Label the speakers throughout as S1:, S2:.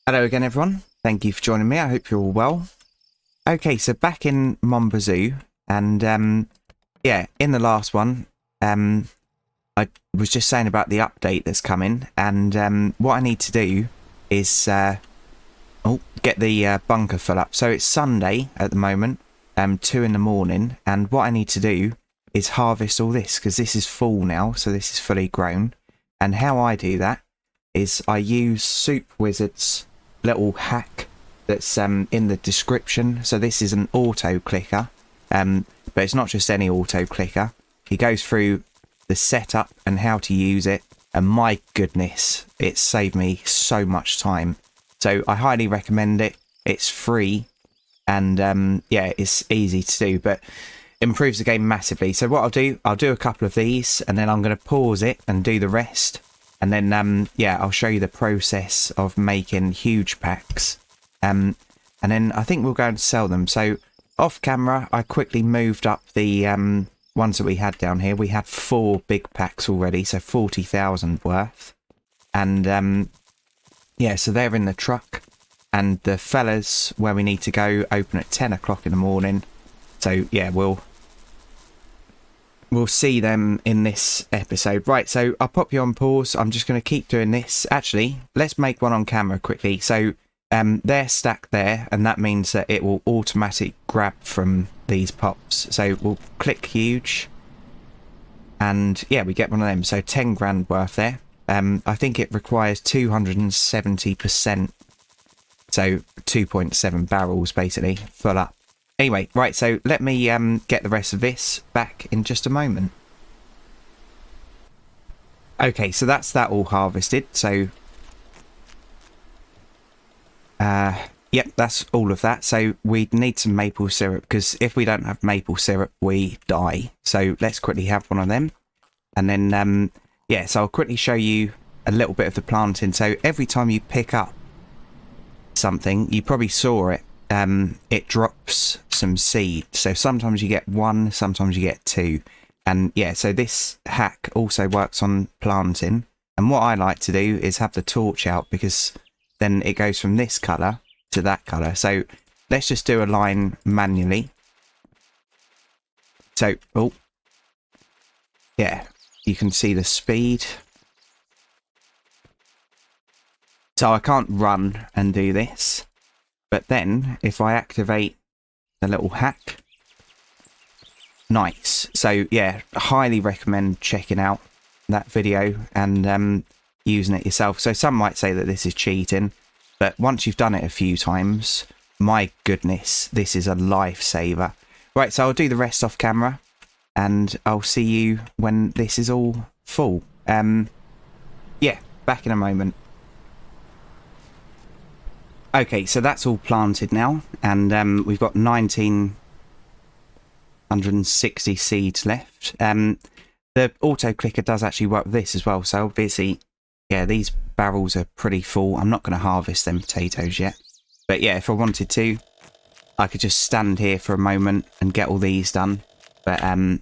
S1: Hello again, everyone. Thank you for joining me. I hope you're all well. Okay, so back in Mon Bazou, and yeah, in the last one, I was just saying about the update that's coming, and what I need to do is get the bunker full up. So it's Sunday at the moment, 2 in the morning, and what I need to do is harvest all this because this is full now, so this is fully grown. And how I do that is I use SoupWizards little hack that's in the description. So this is an auto clicker, but it's not just any auto clicker. He goes through the setup and how to use it, and my goodness, it saved me so much time. So I highly recommend it. It's free, and yeah, it's easy to do, but improves the game massively. So what I'll do a couple of these, and then I'm going to pause it and do the rest. And then, yeah, I'll show you the process of making huge packs. And then I think we'll go and sell them. So off camera, I quickly moved up the ones that we had down here. We had 4 big packs already, so 40,000 worth. And yeah, so they're in the truck. And the fellas where we need to go open at 10 o'clock in the morning. So yeah, we'll see them in this episode. Right, so I'll pop you on pause. I'm just going to keep doing this. Actually, let's make one on camera quickly. So they're stacked there, and that means that it will automatically grab from these pops. So we'll click huge, and yeah, we get one of them. So 10 grand worth there. I think it requires 270%. So 2.7 barrels basically full up. Anyway, right, so let me get the rest of this back in just a moment. Okay, so that's that all harvested. So, yep, that's all of that. So we need some maple syrup, because if we don't have maple syrup, we die. So let's quickly have one of them. And then, yeah, so I'll quickly show you a little bit of the planting. So every time you pick up something, you probably saw it. It drops some seed. So sometimes you get 1, sometimes you get 2. And yeah, so this hack also works on planting. And what I like to do is have the torch out, because then it goes from this colour to that colour. So let's just do a line manually. So, oh, yeah, you can see the speed. So I can't run and do this. But then, if I activate the little hack, nice. So, yeah, highly recommend checking out that video and using it yourself. So, some might say that this is cheating, but once you've done it a few times, my goodness, this is a lifesaver. Right, so I'll do the rest off camera, and I'll see you when this is all full. Yeah, back in a moment. Okay, so that's all planted now, and we've got 1,960 seeds left. The auto clicker does actually work with this as well, so obviously, yeah, these barrels are pretty full. I'm not going to harvest them potatoes yet, but yeah, if I wanted to, I could just stand here for a moment and get all these done, but I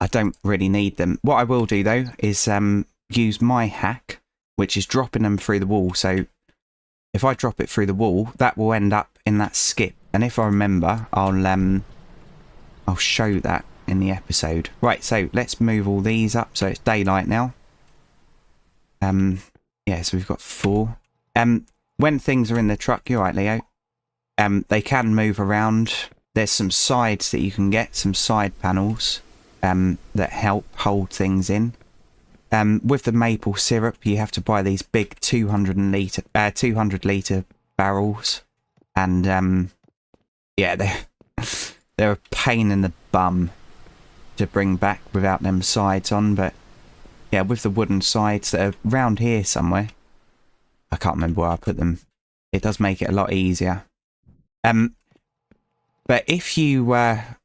S1: don't really need them. What I will do though is use my hack, which is dropping them through the wall. So if I drop it through the wall, that will end up in that skip. And if I remember, I'll show that in the episode. Right, so let's move all these up. So it's daylight now. Yeah, so we've got 4. When things are in the truck, you're right, Leo. They can move around. There's some sides that you can get, some side panels that help hold things in. With the maple syrup, you have to buy these big 200 litre barrels, and yeah, they're a pain in the bum to bring back without them sides on. But yeah, with the wooden sides that are round here somewhere, I can't remember where I put them. It does make it a lot easier. But if you're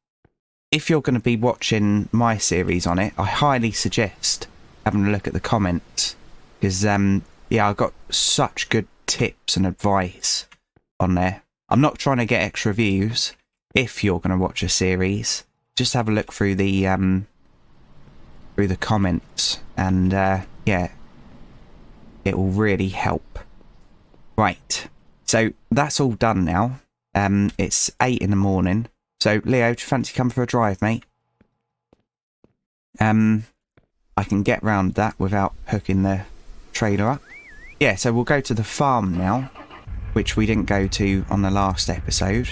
S1: going to be watching my series on it, I highly suggest having a look at the comments, because yeah, I got such good tips and advice on there. I'm not trying to get extra views. If you're going to watch a series, just have a look through the comments, and yeah, it will really help. Right, So that's all done now. It's 8 in the morning. So Leo, do you fancy coming for a drive, mate? I can get round that without hooking the trailer up. Yeah, so we'll go to the farm now, which we didn't go to on the last episode.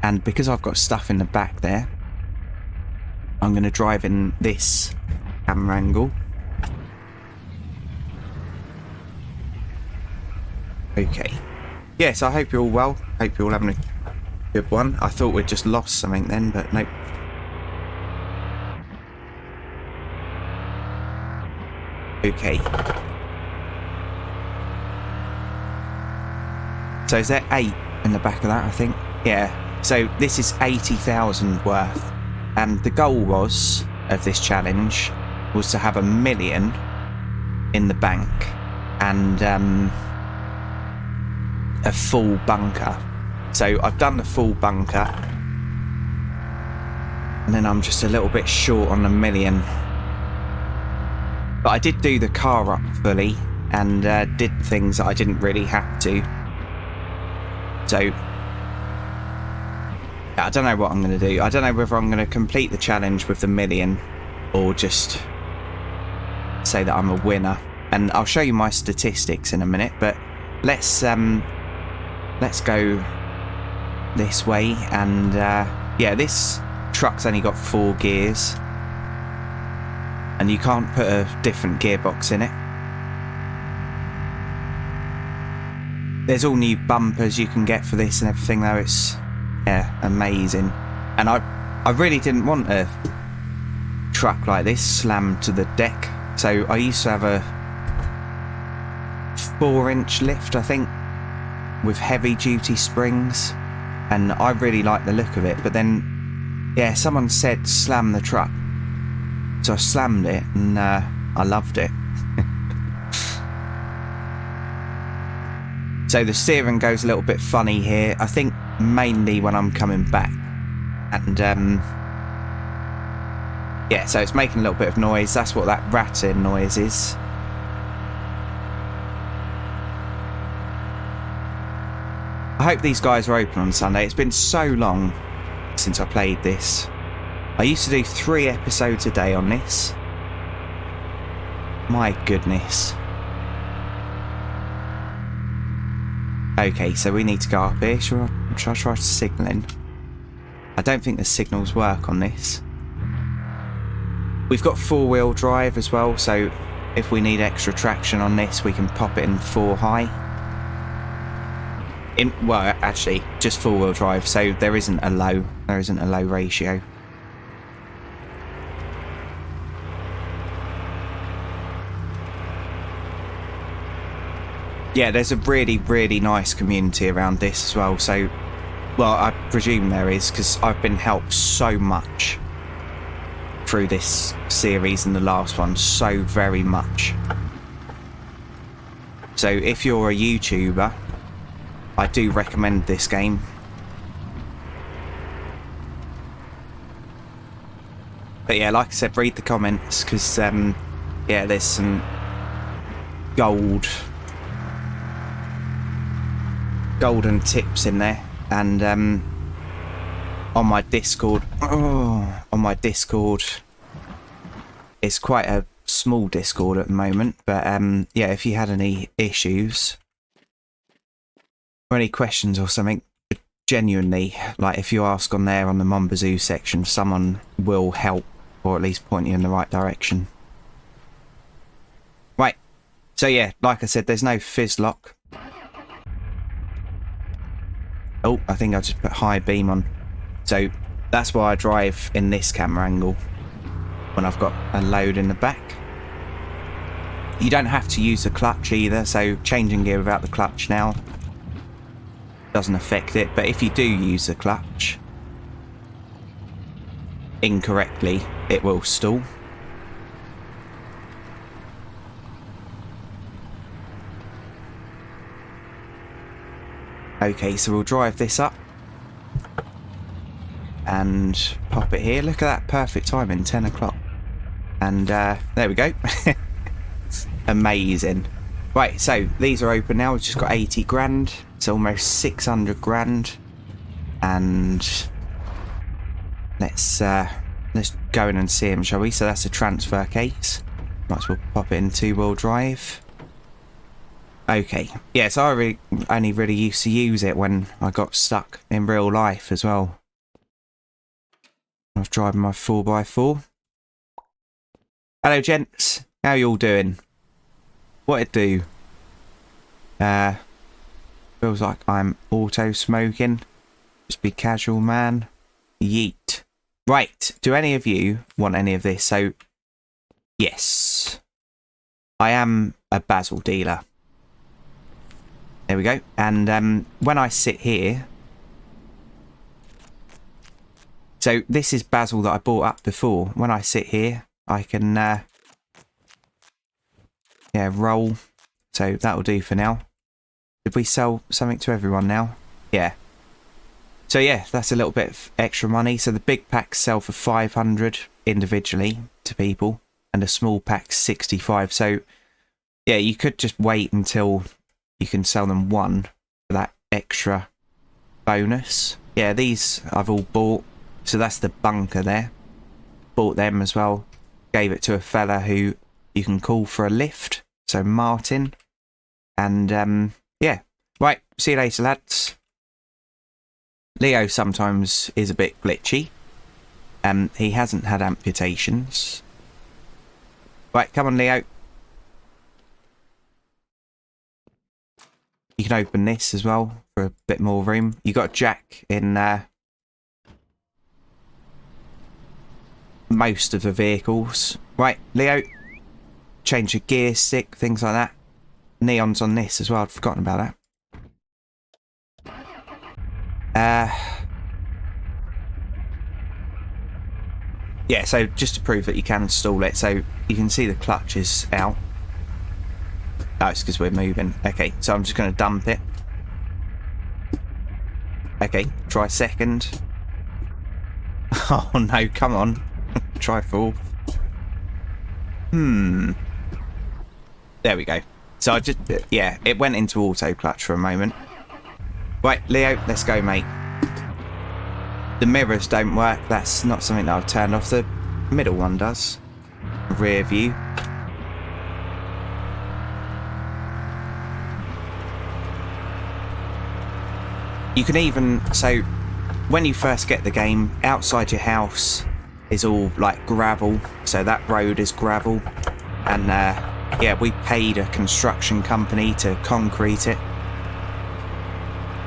S1: And because I've got stuff in the back there, I'm going to drive in this camera angle. Okay. Yes, I hope you're all well. Hope you're all having a good one. I thought we'd just lost something then, but nope. Okay. So is there 8 in the back of that, I think? Yeah. So this is 80,000 worth. And the goal was, of this challenge, was to have 1 million in the bank. And a full bunker. So I've done the full bunker. And then I'm just a little bit short on 1 million. But I did do the car up fully. And did things that I didn't really have to. So I don't know what I'm going to do. I don't know whether I'm going to complete the challenge with the 1 million or just say that I'm a winner. And I'll show you my statistics in a minute, but let's go this way. And yeah, this truck's only got 4 gears and you can't put a different gearbox in it. There's all new bumpers you can get for this and everything though. It's, yeah, amazing. And I really didn't want a truck like this slammed to the deck. So I used to have a 4-inch lift, I think, with heavy duty springs. And I really like the look of it. But then, yeah, someone said slam the truck. So I slammed it and I loved it. So the steering goes a little bit funny here. I think mainly when I'm coming back. And yeah, so it's making a little bit of noise. That's what that rattling noise is. I hope these guys are open on Sunday. It's been so long since I played this. I used to do 3 episodes a day on this. My goodness. Okay, so we need to go up here. Should I try signalling? I don't think the signals work on this. We've got 4-wheel drive as well, so if we need extra traction on this, we can pop it in 4 high. Well, actually, just 4-wheel drive, so there isn't a low ratio. Yeah, there's a really, really nice community around this as well. So, well, I presume there is, because I've been helped so much through this series and the last one, so very much. So if you're a YouTuber, I do recommend this game. But yeah, like I said, read the comments, because yeah, there's some golden tips in there. And on my Discord, it's quite a small Discord at the moment, but yeah, if you had any issues or any questions or something, genuinely, like if you ask on there on the Mon Bazou section, someone will help, or at least point you in the right direction. Right, so yeah, like I said, there's no fizz lock. Oh, I think I just put high beam on. So that's why I drive in this camera angle when I've got a load in the back. You don't have to use the clutch either, so changing gear without the clutch now doesn't affect it. But if you do use the clutch incorrectly, it will stall. Okay, so we'll drive this up and pop it here. Look at that, perfect timing, 10 o'clock. And there we go. Amazing. Right, so these are open now. We've just got 80 grand. It's almost 600 grand. And let's go in and see him, shall we? So that's a transfer case. Might as well pop it in 2-wheel drive. Okay. Yeah, so I only really used to use it when I got stuck in real life as well. I was driving my 4x4. Hello, gents. How you all doing? What it do? Feels like I'm auto smoking. Just be casual, man. Yeet. Right. Do any of you want any of this? So, yes. I am a Bazou dealer. There we go. And when I sit here... So, this is Bazou that I bought up before. When I sit here, I can... yeah, roll. So, that'll do for now. Did we sell something to everyone now? Yeah. So yeah, that's a little bit of extra money. So the big packs sell for 500 individually to people, and a small pack's 65. So yeah, you could just wait until you can sell them one for that extra bonus. Yeah, these I've all bought. So that's the bunker there. Bought them as well. Gave it to a fella who you can call for a lift. So Martin. And yeah. Right, see you later, lads. Leo sometimes is a bit glitchy. He hasn't had amputations. Right, come on, Leo. You can open this as well for a bit more room. You got a jack in most of the vehicles. Right, Leo. Change your gear stick, things like that. Neon's on this as well. I'd forgotten about that. Yeah, so just to prove that you can install it, so you can see the clutch is out. Oh, it's because we're moving. Okay, so I'm just going to dump it. Okay, try second. Oh no, come on. Try fourth. There we go. So I just, yeah, it went into auto clutch for a moment. Right, Leo, let's go, mate. The mirrors don't work. That's not something that I've turned off. The middle one does. Rear view. You can even, so when you first get the game, outside your house is all like gravel. So that road is gravel. And yeah, we paid a construction company to concrete it.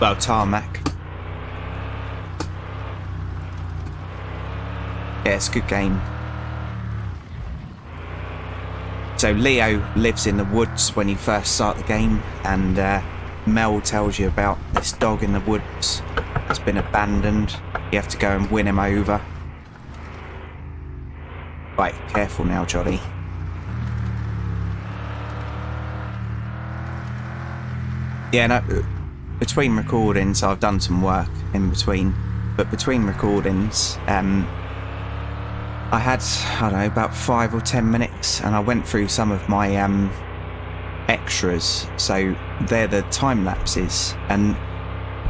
S1: Well, tarmac. Yeah, it's a good game. So Leo lives in the woods when you first start the game, and Mel tells you about this dog in the woods that's been abandoned. You have to go and win him over. Right, careful now, Johnny. Yeah, no, between recordings I've done some work in between, but between recordings I had, I don't know, about 5 or 10 minutes, and I went through some of my extras. So they're the time lapses, and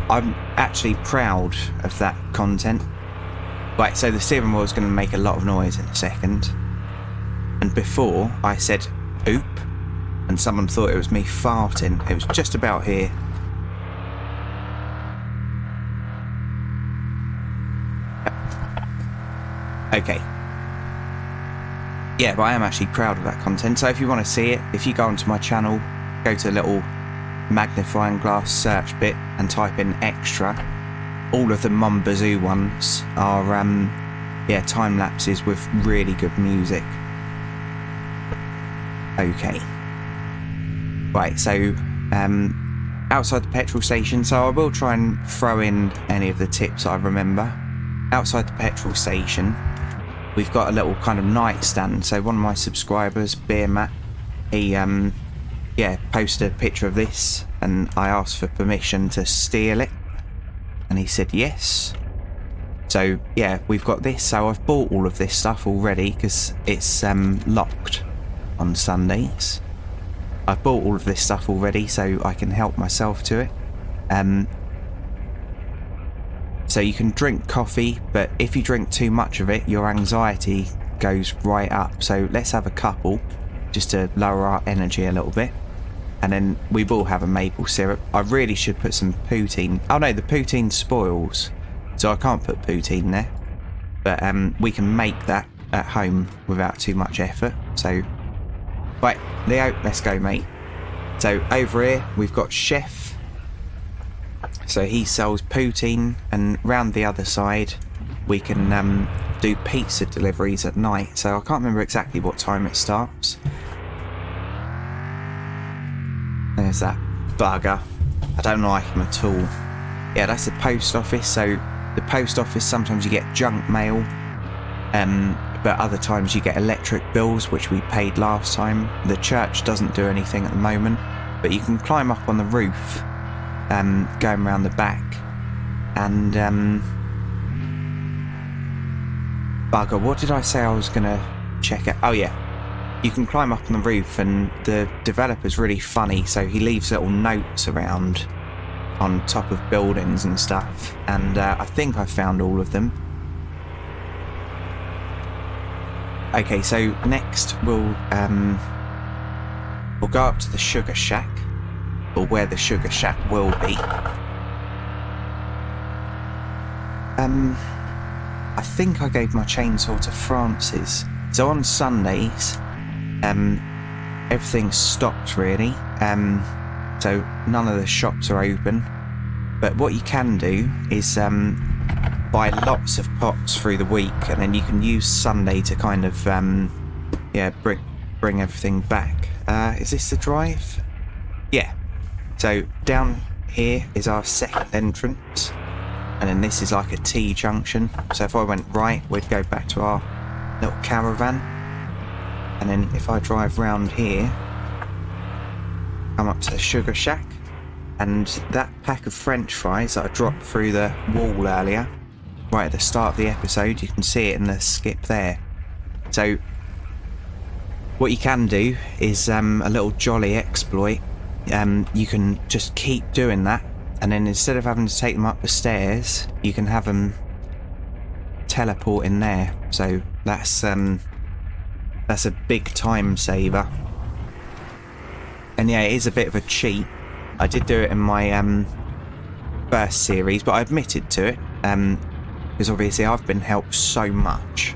S1: I'm actually proud of that content. Right, so the steering wheel is going to make a lot of noise in a second. And before I said oop, and someone thought it was me farting. It was just about here. Okay. Yeah, but I am actually proud of that content. So if you want to see it, if you go onto my channel, go to the little magnifying glass search bit and type in extra. All of the Mon Bazou ones are yeah, time lapses with really good music. Okay. Right, so outside the petrol station, so I will try and throw in any of the tips I remember. Outside the petrol station, we've got a little kind of nightstand. So one of my subscribers, Beer Matt, he yeah, posted a picture of this, and I asked for permission to steal it, and he said yes. So yeah, we've got this. So I've bought all of this stuff already because it's locked on Sundays. I've bought all of this stuff already, so I can help myself to it. So you can drink coffee, but if you drink too much of it, your anxiety goes right up. So let's have a couple, just to lower our energy a little bit. And then we will have a maple syrup. I really should put some poutine. Oh no, the poutine spoils, so I can't put poutine there. But we can make that at home without too much effort. So, right, Leo, let's go, mate. So over here, we've got Chef. So he sells poutine, and round the other side, we can do pizza deliveries at night. So I can't remember exactly what time it starts. There's that bugger. I don't like him at all. Yeah, that's the post office. So the post office, sometimes you get junk mail, but other times you get electric bills, which we paid last time. The church doesn't do anything at the moment, but you can climb up on the roof, going around the back, and bugger, what did I say I was gonna check out? Oh yeah, you can climb up on the roof, and the developer's really funny, so he leaves little notes around on top of buildings and stuff, and I think I found all of them. Okay, so next we'll go up to the sugar shack, or where the sugar shack will be. I think I gave my chainsaw to Francis. So on Sundays, everything's stopped really. So none of the shops are open. But what you can do is buy lots of pots through the week, and then you can use Sunday to kind of bring everything back. Is this the drive? Yeah. So down here is our second entrance, and then this is like a T-junction. So if I went right, we'd go back to our little caravan, and then if I drive round here, come up to the sugar shack, and that pack of French fries that I dropped through the wall earlier, right at the start of the episode, you can see it in the skip there. So what you can do is a little jolly exploit. You can just keep doing that, and then instead of having to take them up the stairs, you can have them teleport in there. So that's a big time saver. And yeah, it is a bit of a cheat. I did do it in my first series, but I admitted to it, because obviously I've been helped so much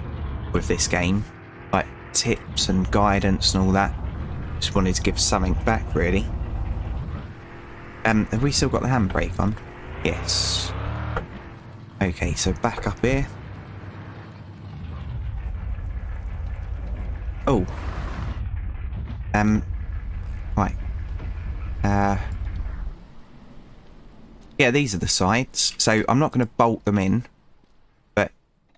S1: with this game, like tips and guidance and all that. Just wanted to give something back, really. Have we still got the handbrake on? Yes. Okay, so back up here. Oh. Right. Yeah, these are the sides. So I'm not going to bolt them in, but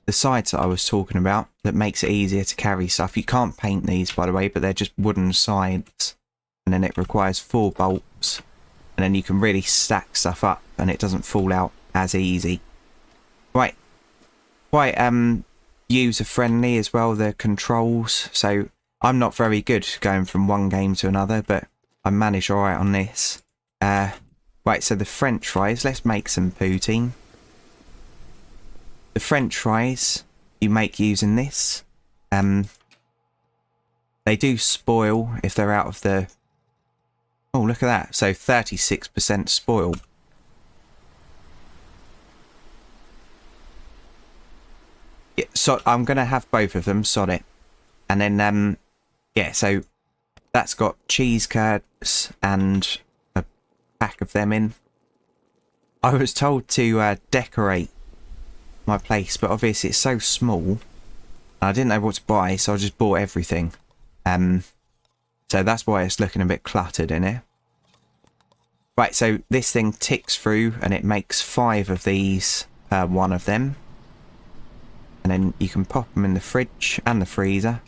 S1: the sides that I was talking about that makes it easier to carry stuff. You can't paint these, by the way, but they're just wooden sides, and then it requires 4 bolts, and then you can really stack stuff up, and it doesn't fall out as easy. Right. Quite user friendly as well, the controls. So I'm not very good going from one game to another, but I manage alright on this. Right, so the French fries, let's make some poutine. The French fries you make using this. They do spoil if they're out of the... Oh, look at that. So 36% spoil. Yeah, so I'm going to have both of them, sod it. And then, yeah, so that's got cheese curds and a pack of them in. I was told to decorate my place, but obviously it's so small. I didn't know what to buy, so I just bought everything. So that's why it's looking a bit cluttered in here. Right, so this thing ticks through and it makes 5 of these per one of them. And then you can pop them in the fridge and the freezer.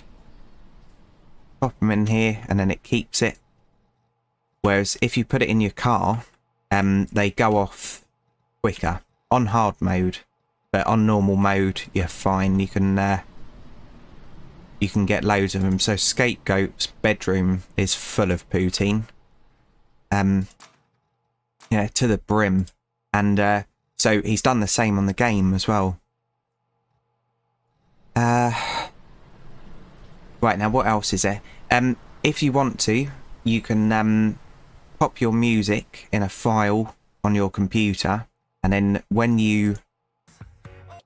S1: Pop them in here and then it keeps it. Whereas if you put it in your car, they go off quicker on hard mode. But on normal mode, you're fine. You can you can get loads of them. So Scapegoat's bedroom is full of poutine. Yeah, to the brim. And so he's done the same on the game as well. Right, now what else is there? If you want to, you can pop your music in a file on your computer, and then when you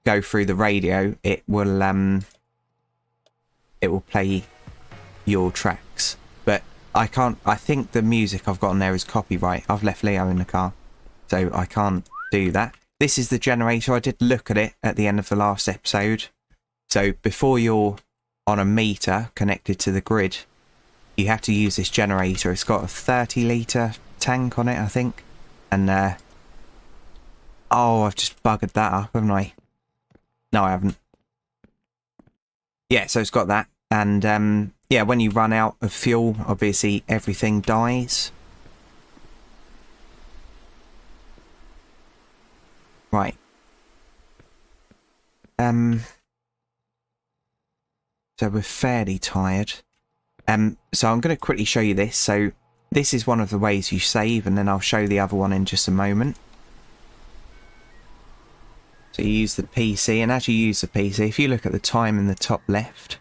S1: go through the radio, it will play your tracks. But I think the music I've got on there is copyright. I've left Leo in the car, so I can't do that. This is the generator. I did look at it at the end of the last episode. So before you're on a meter connected to the grid, you have to use this generator. It's got a 30-litre tank on it, I think. And oh, I've just buggered that up, haven't I? No, I haven't. Yeah, so it's got that. And yeah, when you run out of fuel, obviously everything dies. Right. So we're fairly tired. So I'm going to quickly show you this. So this is one of the ways you save, and then I'll show the other one in just a moment. So you use the PC, and as you use the PC, if you look at the time in the top left,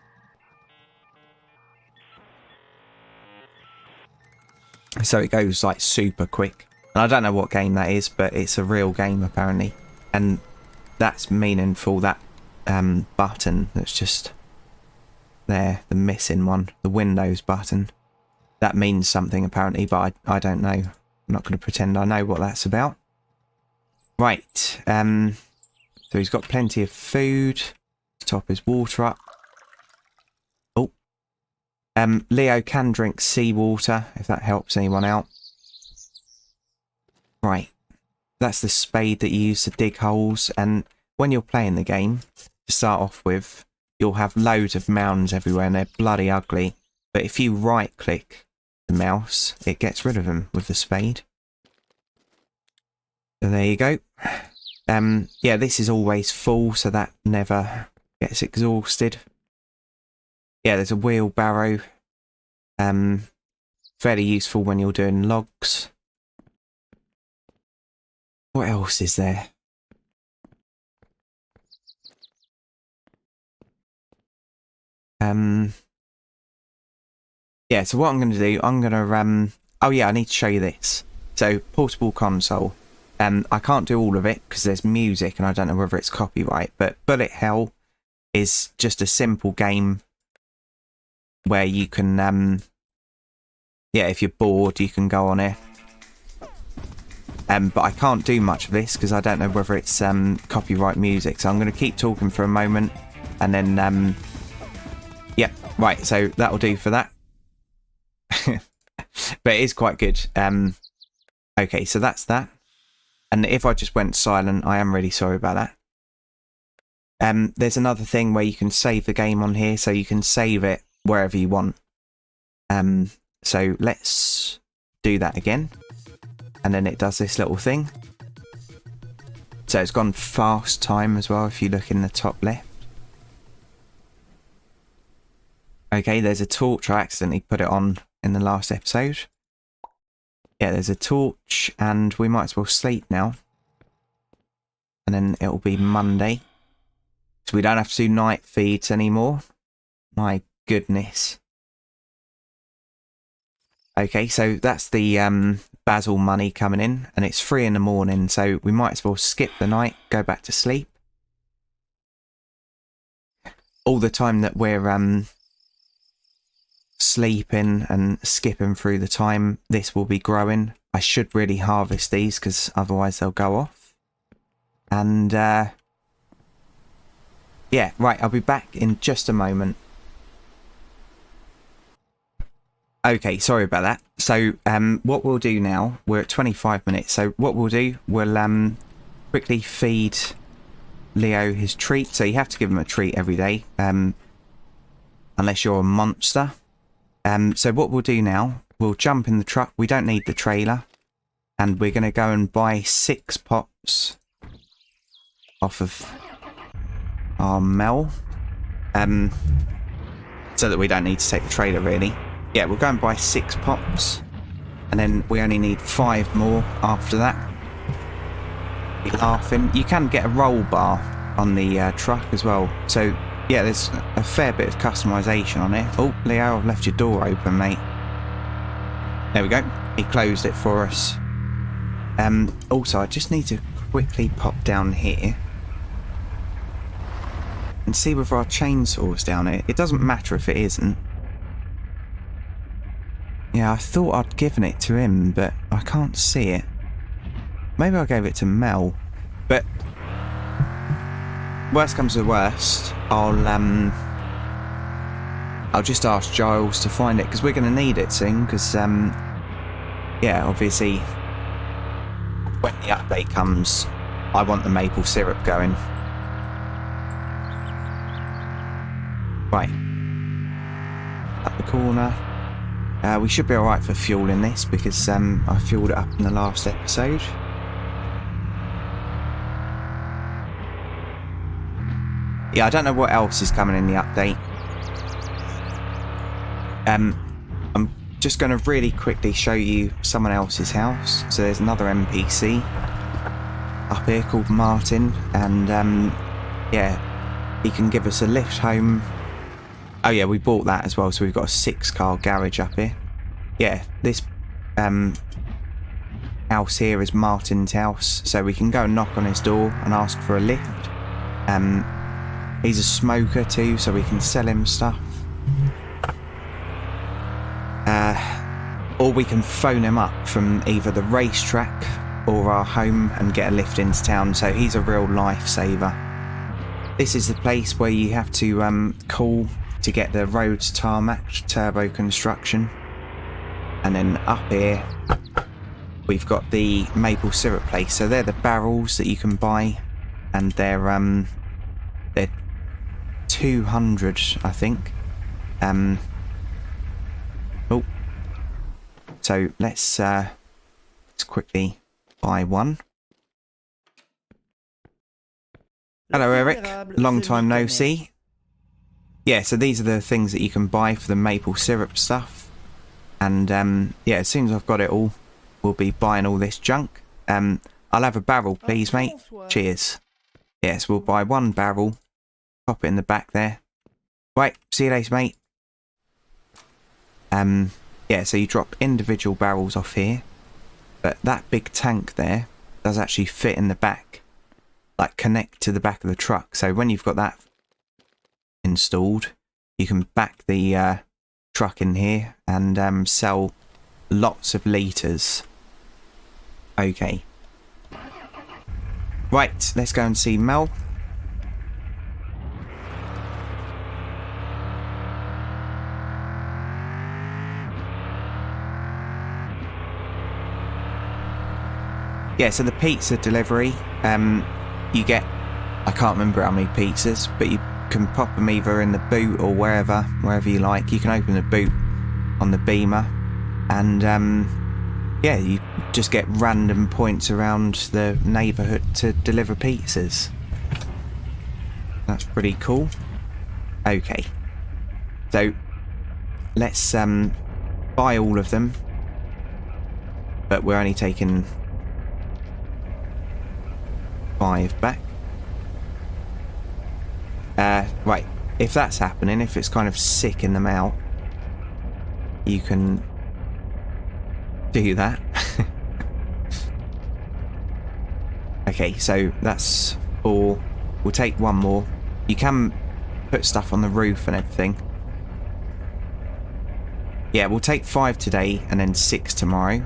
S1: so it goes like super quick. And I don't know what game that is, but it's a real game apparently. And that's meaningful, that button that's just there, the missing one, the Windows button. That means something apparently, but I don't know. I'm not going to pretend I know what that's about. Right, so he's got plenty of food. Top his water up. Oh, Leo can drink seawater if that helps anyone out. Right, that's the spade that you use to dig holes. And when you're playing the game, to start off with, you'll have loads of mounds everywhere and they're bloody ugly. But if you right click the mouse, it gets rid of them with the spade. So there you go. Yeah, this is always full, so that never gets exhausted. Yeah, there's a wheelbarrow. Fairly useful when you're doing logs. What else is there? Yeah, so what I'm going to do, I'm going to, oh yeah, I need to show you this. So, portable console. I can't do all of it because there's music and I don't know whether it's copyright, but Bullet Hell is just a simple game where you can, yeah, if you're bored, you can go on it. But I can't do much of this because I don't know whether it's copyright music, so I'm going to keep talking for a moment and then, yeah, right, so that'll do for that. But it is quite good. Okay, so that's that. And if I just went silent, I am really sorry about that. There's another thing where you can save the game on here, so you can save it wherever you want. So let's do that again. And then it does this little thing. So it's gone fast time as well, if you look in the top left. Okay, there's a torch. I accidentally put it on in the last episode. Yeah, there's a torch, and we might as well sleep now. And then it'll be Monday. So we don't have to do night feeds anymore. My goodness. Okay, so that's the Basil money coming in, and it's 3 in the morning, so we might as well skip the night, go back to sleep. All the time that we're sleeping and skipping through the time, this will be growing. I should really harvest these because otherwise they'll go off. And yeah, right, I'll be back in just a moment. Okay, sorry about that. So what we'll do now, we're at 25 minutes, so what we'll do, we'll quickly feed Leo his treat. So you have to give him a treat every day, unless you're a monster. So what we'll do now, we'll jump in the truck. We don't need the trailer. And we're going to go and buy 6 pots off of our Mel. so that we don't need to take the trailer really. Yeah, we'll go and buy 6 pops, and then we only need 5 more after that. Be laughing. You can get a roll bar on the truck as well, so yeah, there's a fair bit of customization on it. Oh, Leo, I've left your door open, mate. There we go. He closed it for us. Also, I just need to quickly pop down here and see whether our chainsaw's down here. It doesn't matter if it isn't. Yeah, I thought I'd given it to him, but I can't see it. Maybe I gave it to Mel. But worst comes to worst, I'll just ask Giles to find it, because we're going to need it soon, because yeah, obviously when the update comes, I want the maple syrup going. Right, up the corner. We should be alright for fueling this, because I fueled it up in the last episode. Yeah, I don't know what else is coming in the update. I'm just going to really quickly show you someone else's house. So there's another NPC up here called Martin, and yeah, he can give us a lift home. Oh yeah, we bought that as well, so we've got a 6-car garage up here. Yeah, this house here is Martin's house, so we can go and knock on his door and ask for a lift. He's a smoker too, so we can sell him stuff. Or we can phone him up from either the racetrack or our home and get a lift into town, so he's a real lifesaver. This is the place where you have to call to get the roads tarmacked, turbo construction. And then up here we've got the maple syrup place. So they're the barrels that you can buy, and they're 200, I think. Oh, so let's quickly buy one. Hello, Eric. Long time no see. Yeah, so these are the things that you can buy for the maple syrup stuff. And yeah, as soon as I've got it all, we'll be buying all this junk. I'll have a barrel, please, mate. Cheers. Yes, we'll buy 1 barrel. Pop it in the back there. Right, see you later, mate. Yeah, so you drop individual barrels off here. But that big tank there does actually fit in the back. Like, connect to the back of the truck. So when you've got that installed, you can back the truck in here and sell lots of litres. Okay. Right, let's go and see Mel. Yeah, so the pizza delivery, you get, I can't remember how many pizzas, but you can pop them either in the boot or wherever you like. You can open the boot on the Beamer, and yeah, you just get random points around the neighbourhood to deliver pizzas. That's pretty cool. Okay, so let's buy all of them, but we're only taking 5 back. Right, if that's happening, if it's kind of sicking them out, you can do that. Okay, so that's 4. We'll take 1 more. You can put stuff on the roof and everything. Yeah, we'll take 5 today and then 6 tomorrow.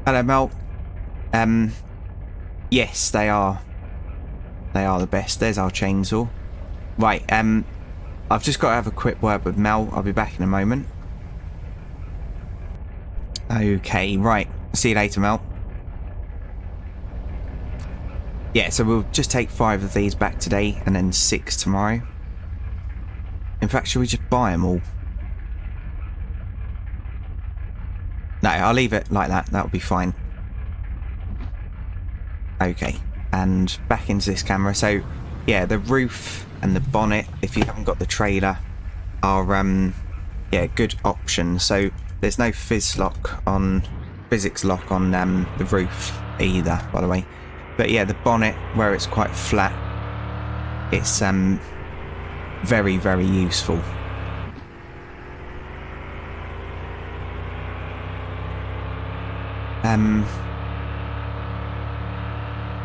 S1: Hello, Mel. Yes, they are. They are the best. There's our chainsaw. Right, I've just got to have a quick word with Mel. I'll be back in a moment. Okay, right. See you later, Mel. Yeah, so we'll just take 5 of these back today and then 6 tomorrow. In fact, should we just buy them all? No, I'll leave it like that. That'll be fine. Okay, and back into this camera. So yeah, the roof and the bonnet, if you haven't got the trailer, are yeah, good options. So there's no physics lock on the roof either, by the way. But yeah, the bonnet, where it's quite flat, it's very, very useful.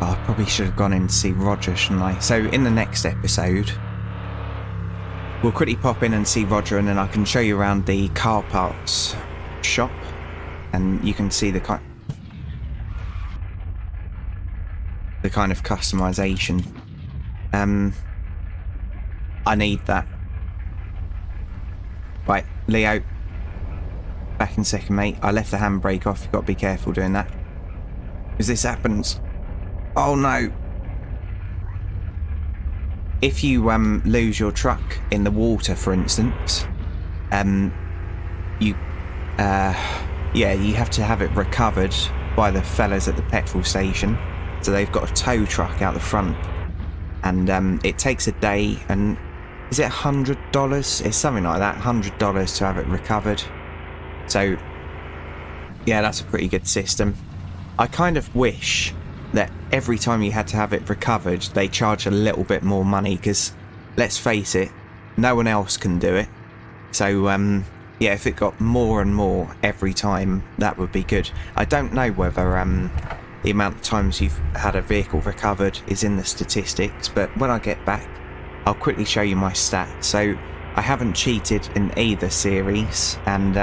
S1: I probably should have gone in to see Roger, shouldn't I? So in the next episode, we'll quickly pop in and see Roger, and then I can show you around the car parts shop, and you can see the kind of customization. I need that. Right, Leo, back in second, mate. I left the handbrake off. You've got to be careful doing that, because this happens. Oh no. If you lose your truck in the water, for instance, you have to have it recovered by the fellas at the petrol station. So they've got a tow truck out the front, and it takes a day, and is it $100? It's something like that, $100 to have it recovered. So yeah, that's a pretty good system. I kind of wish that every time you had to have it recovered, they charge a little bit more money, because let's face it, no one else can do it. So yeah, if it got more and more every time, that would be good. I don't know whether the amount of times you've had a vehicle recovered is in the statistics, but when I get back, I'll quickly show you my stats. So I haven't cheated in either series, and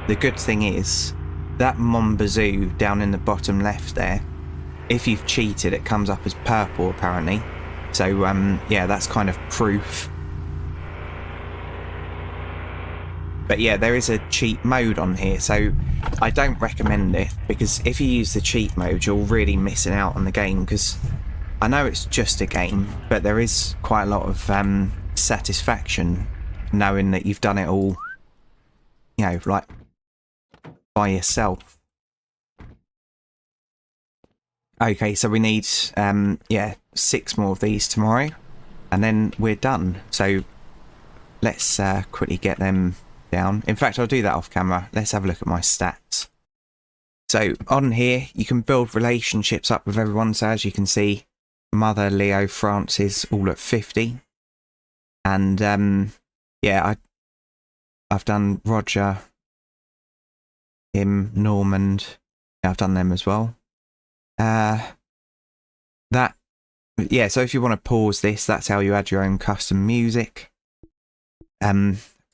S1: the good thing is that Mon Bazou down in the bottom left there, if you've cheated, it comes up as purple apparently. So yeah, that's kind of proof. But yeah, there is a cheat mode on here, so I don't recommend it, because if you use the cheat mode, you're really missing out on the game, because I know it's just a game, but there is quite a lot of satisfaction knowing that you've done it all, you know, like by yourself. Okay, so we need yeah, 6 more of these tomorrow, and then we're done. So let's quickly get them down. In fact, I'll do that off camera. Let's have a look at my stats. So on here, you can build relationships up with everyone. So as you can see, Mother, Leo, Francis, all at 50. And yeah, I've done Roger, him, Normand. Yeah, I've done them as well. That, yeah, so if you want to pause this, that's how you add your own custom music.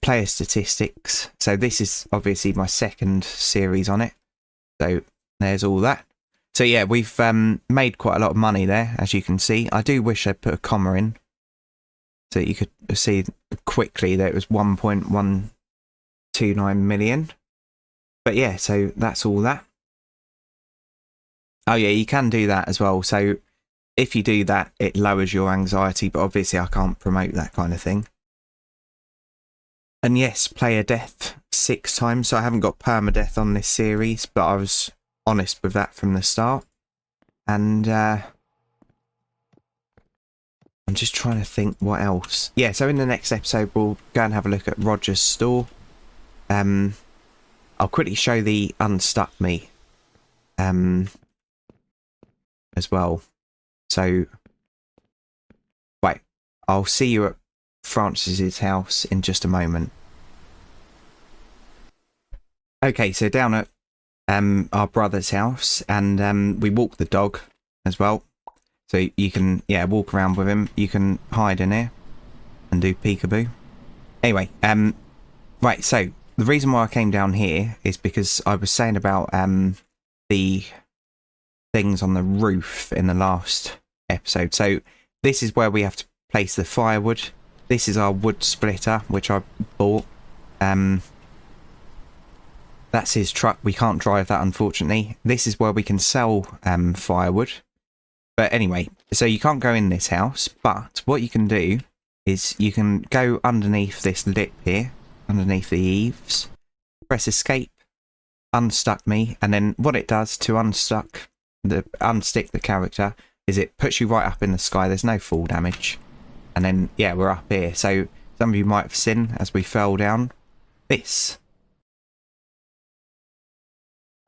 S1: Player statistics. So this is obviously my second series on it. So there's all that. So yeah, we've made quite a lot of money there, as you can see. I do wish I'd put a comma in, so that you could see quickly that it was 1.129 million. But yeah, so that's all that. Oh yeah, you can do that as well. So if you do that, it lowers your anxiety, but obviously I can't promote that kind of thing. And yes, player death 6 times. So I haven't got permadeath on this series, but I was honest with that from the start. And I'm just trying to think what else. Yeah, so in the next episode, we'll go and have a look at Roger's store. I'll quickly show the Unstuck Me as well. So, wait, I'll see you at Francis's house in just a moment. Okay, so down at our brother's house, and we walk the dog as well. So you can, yeah, walk around with him. You can hide in here and do peekaboo. Anyway, right, so the reason why I came down here is because I was saying about the things on the roof in the last episode. So this is where we have to place the firewood. This is our wood splitter, which I bought. That's his truck. We can't drive that, unfortunately. This is where we can sell firewood. But anyway, so you can't go in this house, but what you can do is you can go underneath this lip here, underneath the eaves, press escape, unstuck me, and then what it does to unstick the character is it puts you right up in the sky. There's no fall damage. And then, yeah, we're up here. So some of you might have seen as we fell down this.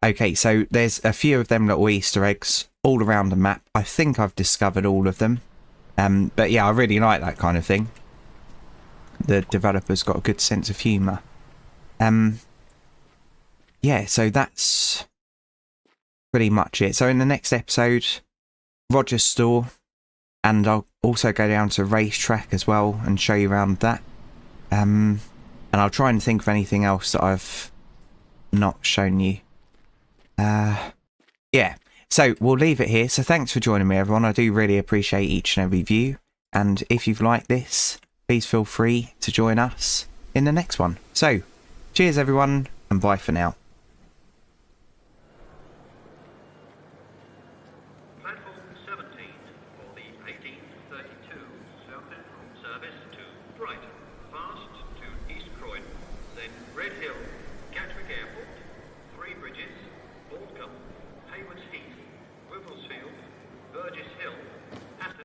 S1: Okay, so there's a few of them little Easter eggs all around the map. I think I've discovered all of them. But yeah, I really like that kind of thing. The developer's got a good sense of humour. Yeah, so that's pretty much it. So in the next episode, Roger's store, and I'll also go down to Racetrack as well and show you around that. And I'll try and think of anything else that I've not shown you. Yeah, so we'll leave it here. So thanks for joining me, everyone. I do really appreciate each and every view. And if you've liked this, please feel free to join us in the next one. So, cheers everyone, and bye for now.
S2: Platform 17 for the 1832 Southend service to Brighton, fast to East Croydon, then Red Hill, Gatwick Airport, Three Bridges, Aldcombe, Haywards Heath, Wimblesfield.